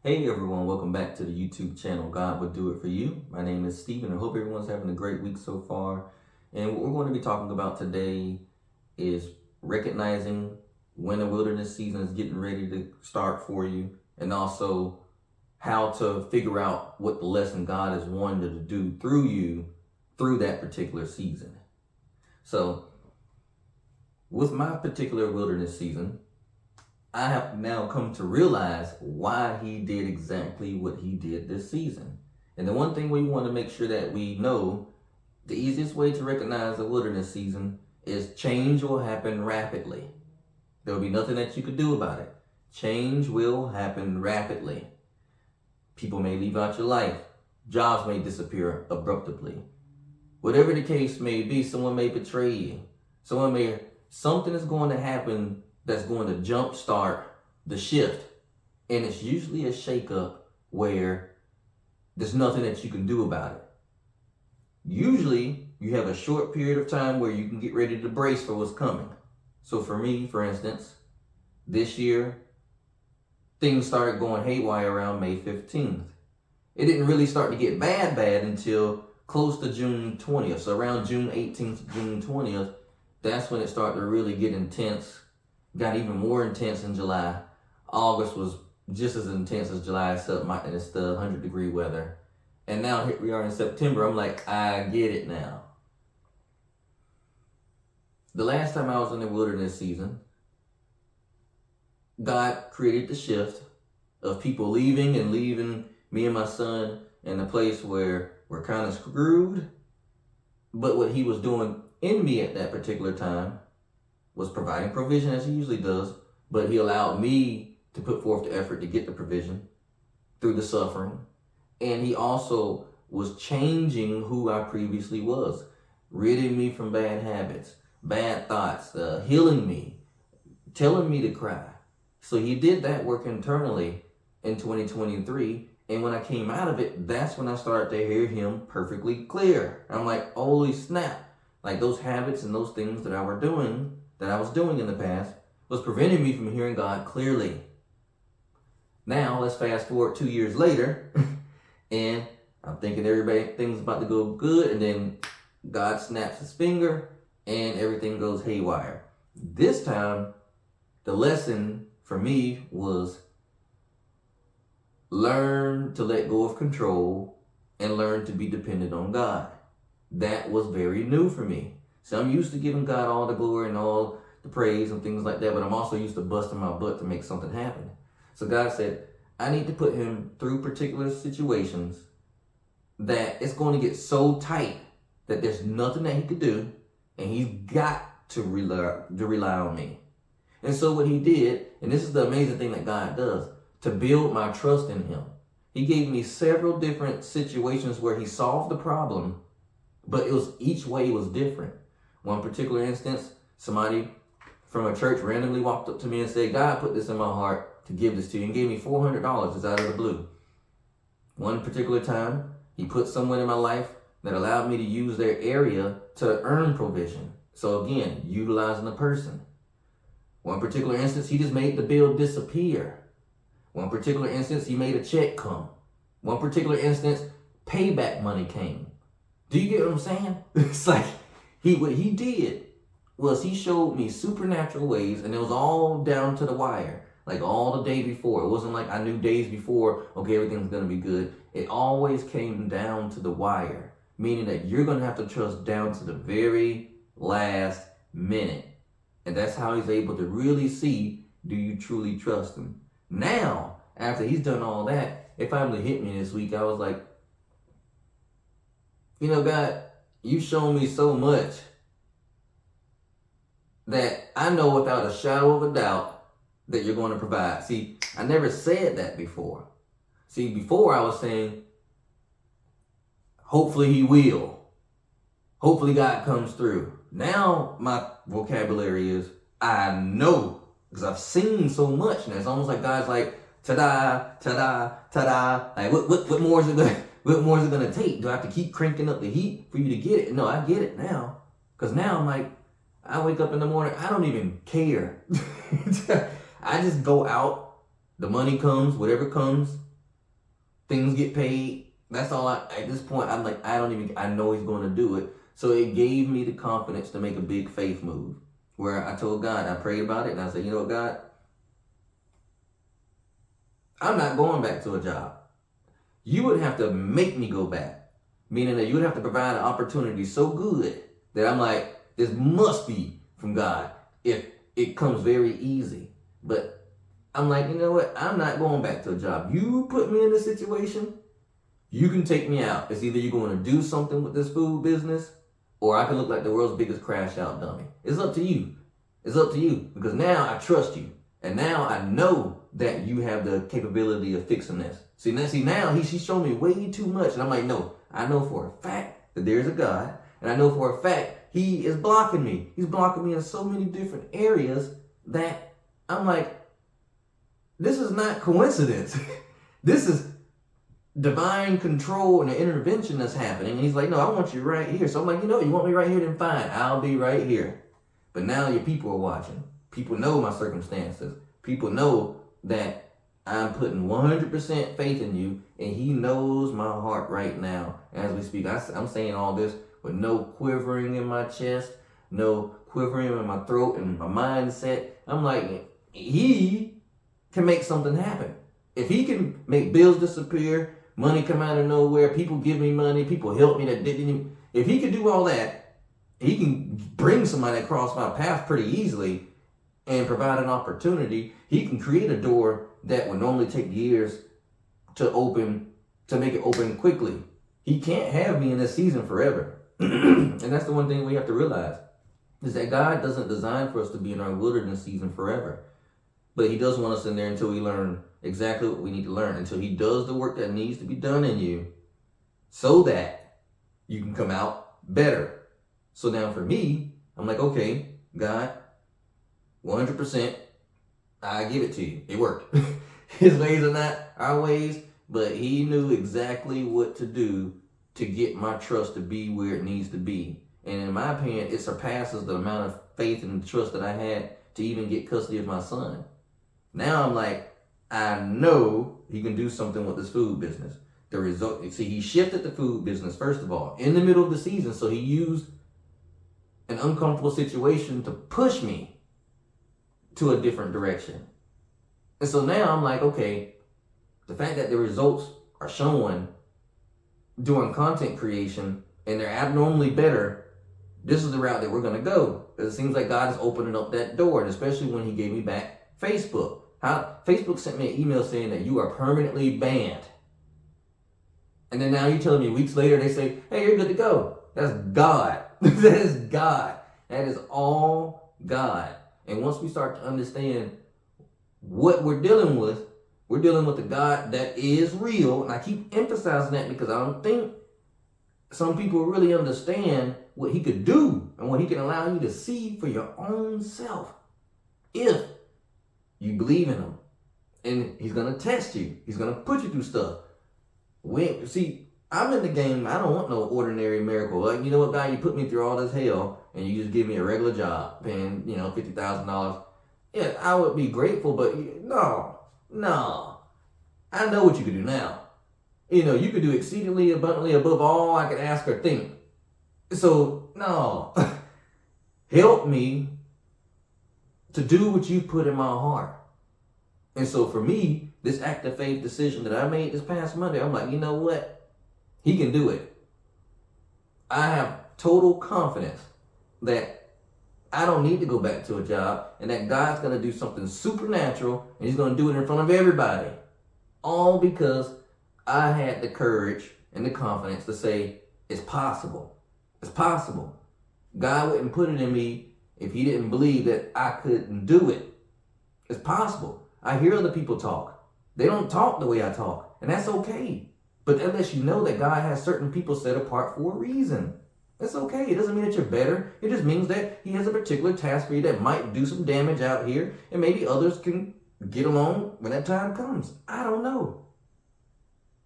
Hey everyone, welcome back to the YouTube channel God Would Do It For You. My name is Stephen and I hope everyone's having a great week so far. And what we're going to be talking about today is recognizing when the wilderness season is getting ready to start for you, and also how to figure out what the lesson God is wanting to do through you through that particular season. So with my particular wilderness season, I have now come to realize why he did exactly what he did this season. And the one thing we want to make sure that we know, the easiest way to recognize the wilderness season is change will happen rapidly. There will be nothing that you could do about it. Change will happen rapidly. People may leave out your life. Jobs may disappear abruptly. Whatever the case may be, someone may betray you. Something is going to happen that's going to jumpstart the shift. And it's usually a shakeup where there's nothing that you can do about it. Usually, you have a short period of time where you can get ready to brace for what's coming. So for me, for instance, this year, things started going haywire around May 15th. It didn't really start to get bad until close to June 20th. So around June 18th, June 20th, that's when it started to really get intense. Got even more intense in July. August was just as intense as July, except it's the 100-degree weather. And now here we are in September. I'm like, I get it now. The last time I was in the wilderness season, God created the shift of people leaving me and my son in a place where we're kind of screwed. But what he was doing in me at that particular time was providing provision as he usually does, but he allowed me to put forth the effort to get the provision through the suffering. And he also was changing who I previously was, ridding me from bad habits, bad thoughts, healing me, telling me to cry. So he did that work internally in 2023. And when I came out of it, that's when I started to hear him perfectly clear. I'm like, holy snap. Like those habits and those things that I was doing in the past was preventing me from hearing God clearly. Now, let's fast forward 2 years later, and I'm thinking things about to go good, and then God snaps his finger, and everything goes haywire. This time, the lesson for me was learn to let go of control and learn to be dependent on God. That was very new for me. So I'm used to giving God all the glory and all the praise and things like that, but I'm also used to busting my butt to make something happen. So God said, I need to put him through particular situations that it's going to get so tight that there's nothing that he could do, and he's got to rely on me. And so what he did, and this is the amazing thing that God does, to build my trust in him. He gave me several different situations where he solved the problem, but each way was different. One particular instance, somebody from a church randomly walked up to me and said, God put this in my heart to give this to you, and gave me $400 just out of the blue. One particular time, he put someone in my life that allowed me to use their area to earn provision. So again, utilizing the person. One particular instance, he just made the bill disappear. One particular instance, he made a check come. One particular instance, payback money came. Do you get what I'm saying? It's like, what he did was he showed me supernatural ways, and it was all down to the wire. Like all the day before. It wasn't like I knew days before, okay, everything's going to be good. It always came down to the wire, meaning that you're going to have to trust down to the very last minute. And that's how he's able to really see, do you truly trust him? Now, after he's done all that, it finally hit me this week. I was like, you know, God, you've shown me so much that I know without a shadow of a doubt that you're going to provide. See, I never said that before. See, before I was saying, hopefully he will. Hopefully God comes through. Now my vocabulary is, I know, because I've seen so much. And it's almost like God's like, ta-da, ta-da, ta-da. Like, what more is it gonna take? Do I have to keep cranking up the heat for you to get it? No, I get it now. Because now I'm like, I wake up in the morning, I don't even care. I just go out, the money comes, whatever comes, things get paid. That's all at this point, I'm like, I know he's going to do it. So it gave me the confidence to make a big faith move where I told God, I prayed about it and I said, you know what, God, I'm not going back to a job. You would have to make me go back. Meaning that you would have to provide an opportunity so good that I'm like, this must be from God if it comes very easy. But I'm like, you know what? I'm not going back to a job. You put me in this situation, you can take me out. It's either you're going to do something with this food business or I can look like the world's biggest crash out dummy. It's up to you. It's up to you because now I trust you. And now I know that you have the capability of fixing this. See now she's shown me way too much. And I'm like, no, I know for a fact that there's a God. And I know for a fact he is blocking me. He's blocking me in so many different areas that I'm like, this is not coincidence. This is divine control and the intervention that's happening. And he's like, no, I want you right here. So I'm like, you want me right here? Then fine, I'll be right here. But now your people are watching. People know my circumstances. People know that I'm putting 100% faith in you, and he knows my heart right now as we speak. I'm saying all this with no quivering in my chest, no quivering in my throat and my mindset. I'm like, he can make something happen. If he can make bills disappear, money come out of nowhere, people give me money, people help me that didn't even, if he can do all that, he can bring somebody across my path pretty easily and provide an opportunity. He can create a door that would normally take years to open, to make it open quickly. He can't have me in this season forever. And that's the one thing we have to realize, is that God doesn't design for us to be in our wilderness season forever. But he does want us in there until we learn exactly what we need to learn, until he does the work that needs to be done in you so that you can come out better. So now for me, I'm like, okay, God, 100%, I give it to you. It worked. His ways are not our ways, but he knew exactly what to do to get my trust to be where it needs to be. And in my opinion, it surpasses the amount of faith and trust that I had to even get custody of my son. Now I'm like, I know he can do something with this food business. The result, see, he shifted the food business, first of all, in the middle of the season. So he used an uncomfortable situation to push me to a different direction. And so now I'm like, okay, the fact that the results are showing during content creation and they're abnormally better, this is the route that we're going to go. It seems like God is opening up that door, and especially when he gave me back Facebook. Facebook sent me an email saying that you are permanently banned. And then now you're telling me weeks later, they say, hey, you're good to go. That's God. That is God. That is all God. And once we start to understand what we're dealing with the God that is real. And I keep emphasizing that because I don't think some people really understand what he could do and what he can allow you to see for your own self if you believe in him. And he's going to test you. He's going to put you through stuff. See, I'm in the game. I don't want no ordinary miracle. Like, you know what, God, you put me through all this hell and you just give me a regular job paying, $50,000. Yeah, I would be grateful, but no. I know what you could do now. You could do exceedingly abundantly above all I could ask or think. So, no. Help me to do what you put in my heart. And so for me, this act of faith decision that I made this past Monday, I'm like, you know what? He can do it. I have total confidence that I don't need to go back to a job and that God's going to do something supernatural and he's going to do it in front of everybody. All because I had the courage and the confidence to say, it's possible. It's possible. God wouldn't put it in me if he didn't believe that I couldn't do it. It's possible. I hear other people talk. They don't talk the way I talk, and that's okay. But that lets you know that God has certain people set apart for a reason. That's okay. It doesn't mean that you're better. It just means that he has a particular task for you that might do some damage out here, and maybe others can get along when that time comes. I don't know.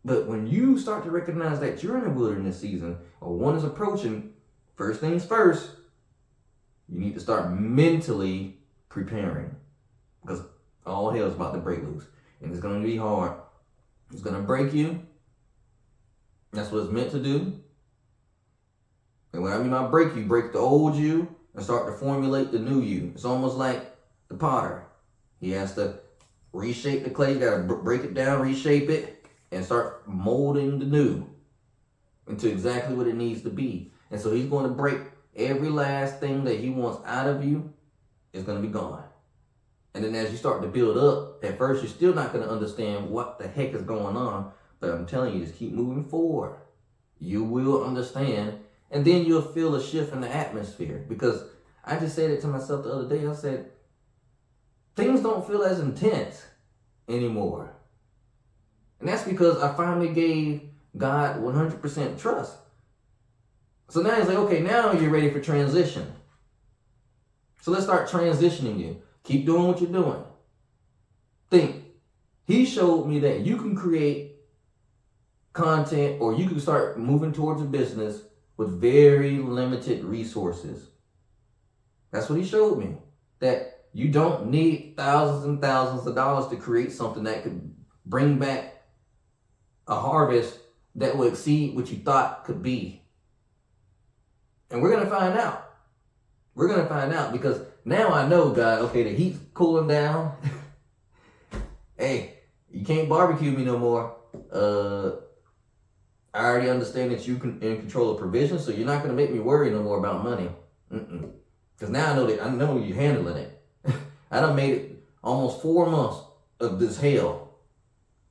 But when you start to recognize that you're in a wilderness season, or one is approaching, first things first, you need to start mentally preparing. Because all hell is about to break loose. And it's going to be hard. It's going to break you. That's what it's meant to do. And when I mean by break, you break the old you and start to formulate the new you. It's almost like the potter. He has to reshape the clay. You got to break it down, reshape it, and start molding the new into exactly what it needs to be. And so he's going to break every last thing that he wants out of you is going to be gone. And then as you start to build up, at first you're still not going to understand what the heck is going on. But I'm telling you, just keep moving forward. You will understand. And then you'll feel a shift in the atmosphere. Because I just said it to myself the other day. I said, things don't feel as intense anymore. And that's because I finally gave God 100% trust. So now he's like, okay, now you're ready for transition. So let's start transitioning you. Keep doing what you're doing. Think. He showed me that you can create content, or you can start moving towards a business with very limited resources. That's what he showed me. That you don't need thousands and thousands of dollars to create something that could bring back a harvest that will exceed what you thought could be. And we're going to find out. We're going to find out, because now I know, God, okay, the heat's cooling down. Hey, you can't barbecue me no more. I already understand that you can in control of provision, so you're not going to make me worry no more about money. Because now I know you're handling it. I done made it almost 4 months of this hell,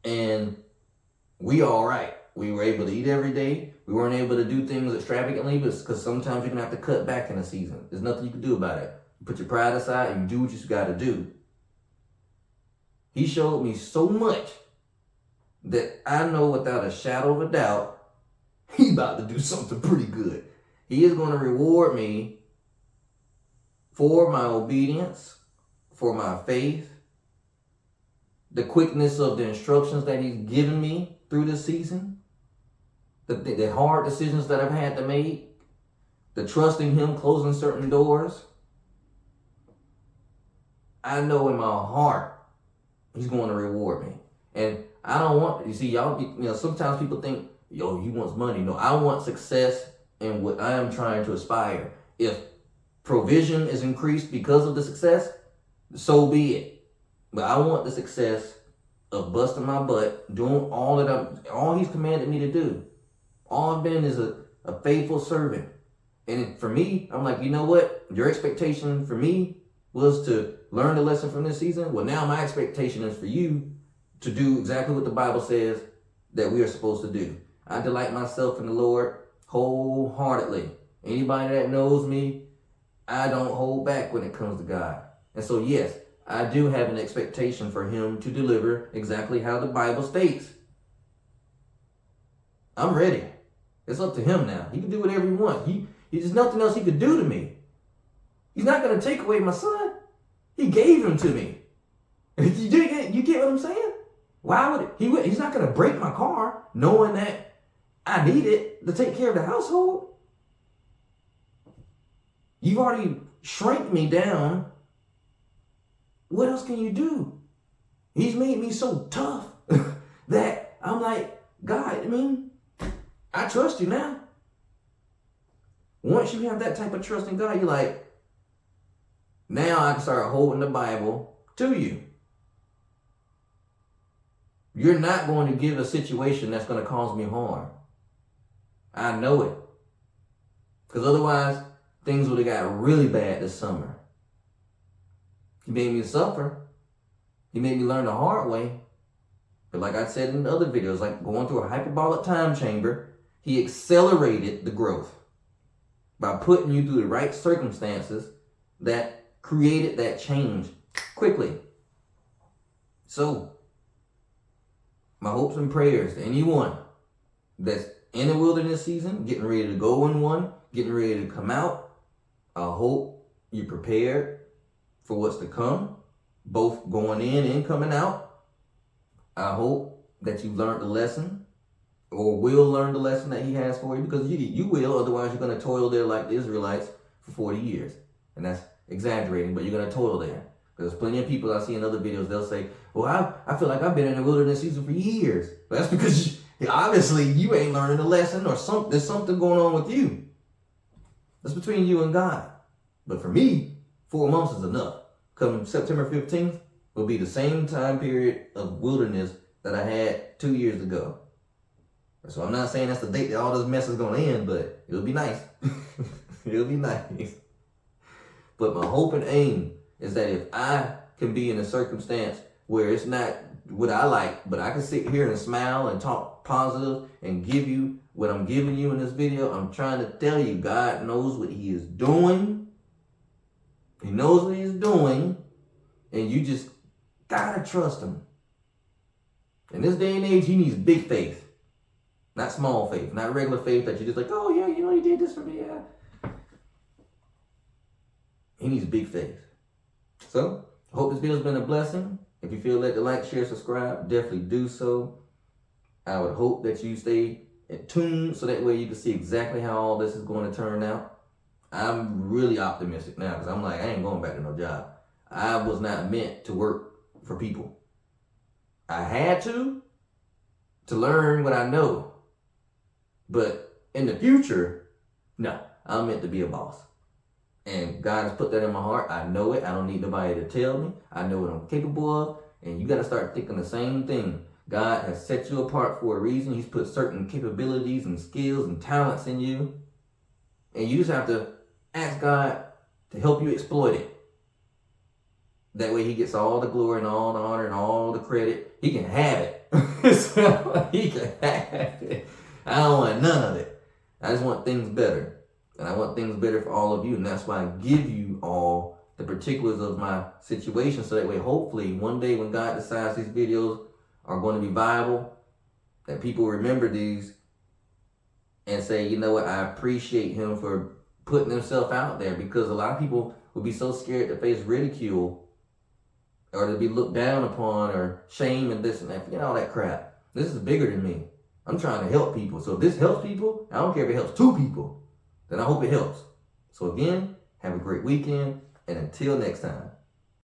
and we all right. We were able to eat every day. We weren't able to do things extravagantly, because sometimes you're going to have to cut back in a season. There's nothing you can do about it. You put your pride aside and you do what you got to do. He showed me so much that I know without a shadow of a doubt, he's about to do something pretty good. He is going to reward me for my obedience, for my faith, the quickness of the instructions that he's given me through this season, the hard decisions that I've had to make, the trusting him, closing certain doors. I know in my heart he's going to reward me. And I don't want, you see, y'all, sometimes people think, yo, he wants money. No, I want success in what I am trying to aspire. If provision is increased because of the success, so be it. But I want the success of busting my butt, doing all he's commanded me to do. All I've been is a faithful servant. And for me, I'm like, you know what? Your expectation for me was to learn the lesson from this season. Well, now my expectation is for you to do exactly what the Bible says that we are supposed to do. I delight myself in the Lord wholeheartedly. Anybody that knows me, I don't hold back when it comes to God. And so, yes, I do have an expectation for him to deliver exactly how the Bible states. I'm ready. It's up to him now. He can do whatever he wants. There's nothing else he could do to me. He's not going to take away my son. He gave him to me. You get what I'm saying? Why would he's not going to break my car knowing that I need it to take care of the household. You've already shrank me down. What else can you do? He's made me so tough that I'm like, God, I trust you now. Once you have that type of trust in God, you're like, now I can start holding the Bible to you. You're not going to give a situation that's going to cause me harm. I know it. Because otherwise, things would have got really bad this summer. He made me suffer. He made me learn the hard way. But like I said in the other videos, like going through a hyperbolic time chamber, he accelerated the growth by putting you through the right circumstances that created that change quickly. So, my hopes and prayers to anyone that's in the wilderness season, getting ready to go in one, getting ready to come out, I hope you're prepared for what's to come, both going in and coming out. I hope that you've learned the lesson, or will learn the lesson that he has for you, because you will, otherwise you're going to toil there like the Israelites for 40 years. And that's exaggerating, but you're going to toil there. There's plenty of people I see in other videos, they'll say, well, I feel like I've been in the wilderness season for years. But that's because Obviously, you ain't learning a lesson, or there's something going on with you. That's between you and God. But for me, 4 months is enough. Come September 15th will be the same time period of wilderness that I had 2 years ago. So I'm not saying that's the date that all this mess is going to end, but it'll be nice. It'll be nice. But my hope and aim is that if I can be in a circumstance where it's not what I like, but I can sit here and smile and talk positive and give you what I'm giving you in this video, I'm trying to tell you, God knows what he is doing. He knows what he's doing, and you just gotta trust him. In this day and age, he needs big faith, not small faith, not regular faith that you're just like, oh yeah, you know, he did this for me, yeah. He needs big faith. So, I hope this video has been a blessing. If you feel led to like, share, subscribe, definitely do so. I would hope that you stay in tune so that way you can see exactly how all this is going to turn out. I'm really optimistic now because I'm like, I ain't going back to no job. I was not meant to work for people. I had to learn what I know. But in the future, no, I'm meant to be a boss. And God has put that in my heart. I know it. I don't need nobody to tell me. I know what I'm capable of. And you got to start thinking the same thing. God has set you apart for a reason. He's put certain capabilities and skills and talents in you. And you just have to ask God to help you exploit it. That way he gets all the glory and all the honor and all the credit. He can have it. So he can have it. I don't want none of it. I just want things better. And I want things better for all of you. And that's why I give you all the particulars of my situation. So that way, hopefully, one day when God decides these videos are going to be viable, that people remember these and say, you know what, I appreciate him for putting himself out there. Because a lot of people will be so scared to face ridicule or to be looked down upon or shame and this and that. Forget all that crap. This is bigger than me. I'm trying to help people. So if this helps people, I don't care if it helps 2 people. Then I hope it helps. So again, have a great weekend, and until next time.